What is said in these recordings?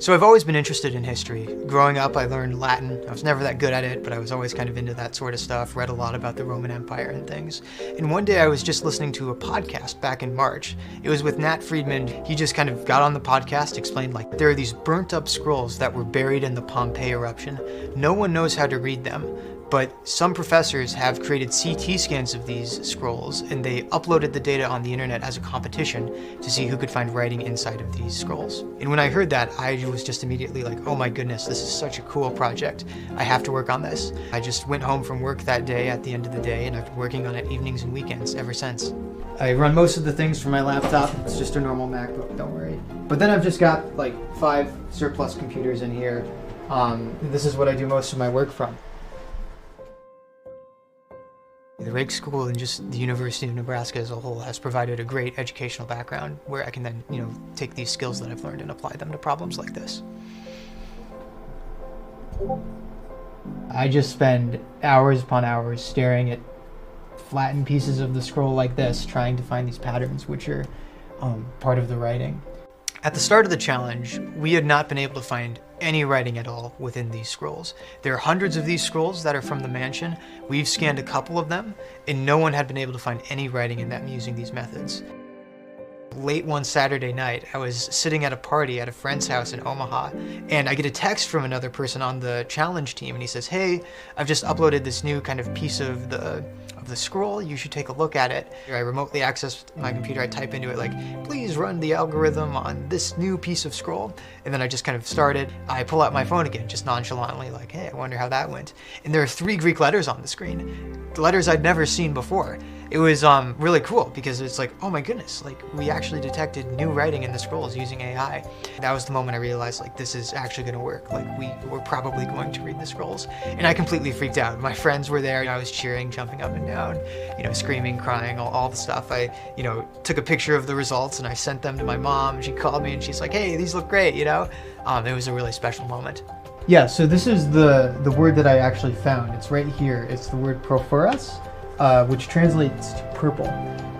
So I've always been interested in history. Growing up, I learned Latin. I was never that good at it, but I was always kind of into that sort of stuff, read a lot about the Roman Empire and things. And one day I was just listening to a podcast back in March. It was with Nat Friedman. He just kind of got on the podcast, explained like there are these burnt up scrolls that were buried in the Pompeii eruption. No one knows how to read them. But some professors have created CT scans of these scrolls, and they uploaded the data on the internet as a competition to see who could find writing inside of these scrolls. And when I heard that, I was just immediately like, oh my goodness, this is such a cool project. I have to work on this. I just went home from work that day at the end of the day, and I've been working on it evenings and weekends ever since. I run most of the things from my laptop. It's just a normal MacBook, don't worry. But then I've just got like 5 surplus computers in here. This is what I do most of my work from. The Rake School and just the University of Nebraska as a whole has provided a great educational background where I can then, take these skills that I've learned and apply them to problems like this. I just spend hours upon hours staring at flattened pieces of the scroll like this, trying to find these patterns which are part of the writing. At the start of the challenge, we had not been able to find any writing at all within these scrolls. There are hundreds of these scrolls that are from the mansion. We've scanned a couple of them, and no one had been able to find any writing in them using these methods. Late one Saturday night, I was sitting at a party at a friend's house in Omaha, and I get a text from another person on the challenge team, and he says, hey, I've just uploaded this new kind of piece of the scroll, you should take a look at it. I remotely access my computer, I type into it like, please run the algorithm on this new piece of scroll. And then I just kind of started. I pull out my phone again, just nonchalantly like, hey, I wonder how that went. And there are 3 Greek letters on the screen, letters I'd never seen before. It was really cool because it's like, oh my goodness, like we actually detected new writing in the scrolls using AI. That was the moment I realized like this is actually gonna work. Like we're probably going to read the scrolls. And I completely freaked out. My friends were there, I was cheering, jumping up and down, screaming, crying, all the stuff. I, took a picture of the results and I sent them to my mom. She called me and she's like, hey, these look great, It was a really special moment. Yeah, so this is the word that I actually found. It's right here. It's the word prophoros, which translates to purple.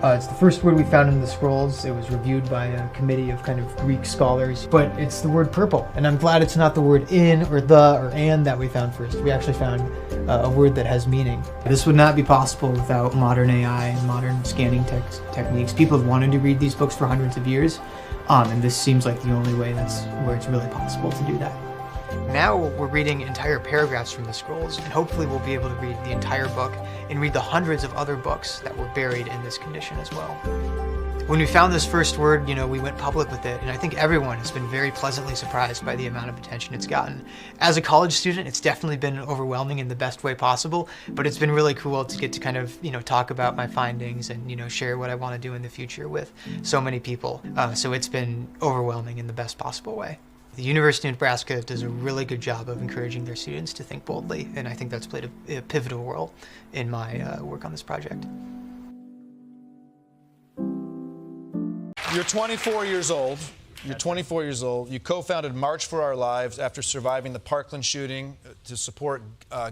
It's the first word we found in the scrolls. It was reviewed by a committee of kind of Greek scholars, but it's the word purple. And I'm glad it's not the word in or the or and that we found first. We actually found a word that has meaning. This would not be possible without modern AI and modern scanning techniques. People have wanted to read these books for hundreds of years, and this seems like the only way where it's really possible to do that. Now we're reading entire paragraphs from the scrolls, and hopefully we'll be able to read the entire book and read the hundreds of other books that were buried in this condition as well. When we found this first word, we went public with it, and I think everyone has been very pleasantly surprised by the amount of attention it's gotten. As a college student, it's definitely been overwhelming in the best way possible, but it's been really cool to get to kind of, talk about my findings and, share what I want to do in the future with so many people. So it's been overwhelming in the best possible way. The University of Nebraska does a really good job of encouraging their students to think boldly, and I think that's played a pivotal role in my work on this project. You're 24 years old. You co-founded March for Our Lives after surviving the Parkland shooting to support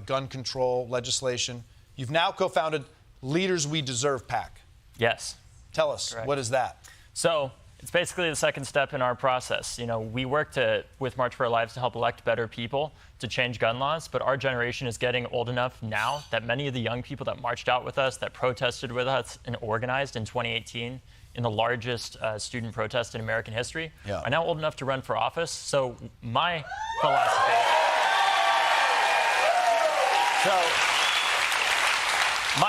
gun control legislation. You've now co-founded Leaders We Deserve PAC. Yes. Tell us, Correct. What is that? So it's basically the second step in our process. We work with March for Our Lives to help elect better people to change gun laws, but our generation is getting old enough now that many of the young people that marched out with us, that protested with us and organized in 2018 in the largest student protest in American history, are now old enough to run for office. So my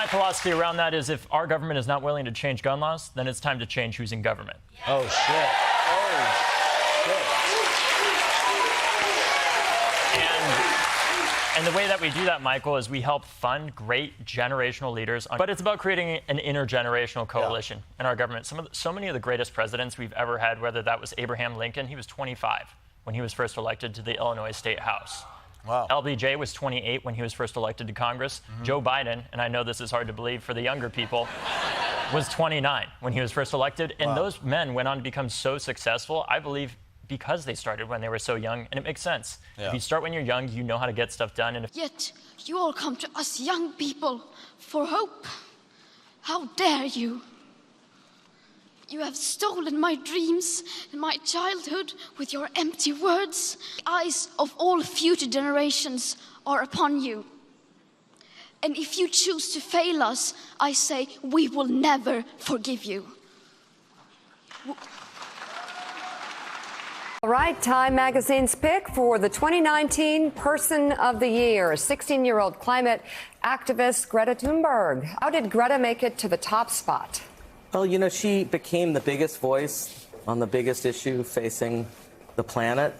philosophy around that is if our government is not willing to change gun laws, then it's time to change who's in government. Oh, shit. And the way that we do that, Michael, is we help fund great generational leaders. But it's about creating an intergenerational coalition in our government. So many of the greatest presidents we've ever had, whether that was Abraham Lincoln, he was 25 when he was first elected to the Illinois State House. Wow. LBJ was 28 when he was first elected to Congress. Joe Biden, and I know this is hard to believe for the younger people, was 29 when he was first elected. And those men went on to become so successful, I believe, because they started when they were so young, and it makes sense. If you start when you're young, you know how to get stuff done. And Yet you all come to us young people for hope. How dare you? You have stolen my dreams and my childhood with your empty words. The eyes of all future generations are upon you. And if you choose to fail us, I say we will never forgive you. All right, Time Magazine's pick for the 2019 Person of the Year, 16-year-old climate activist Greta Thunberg. How did Greta make it to the top spot? Well, you know, she became the biggest voice on the biggest issue facing the planet.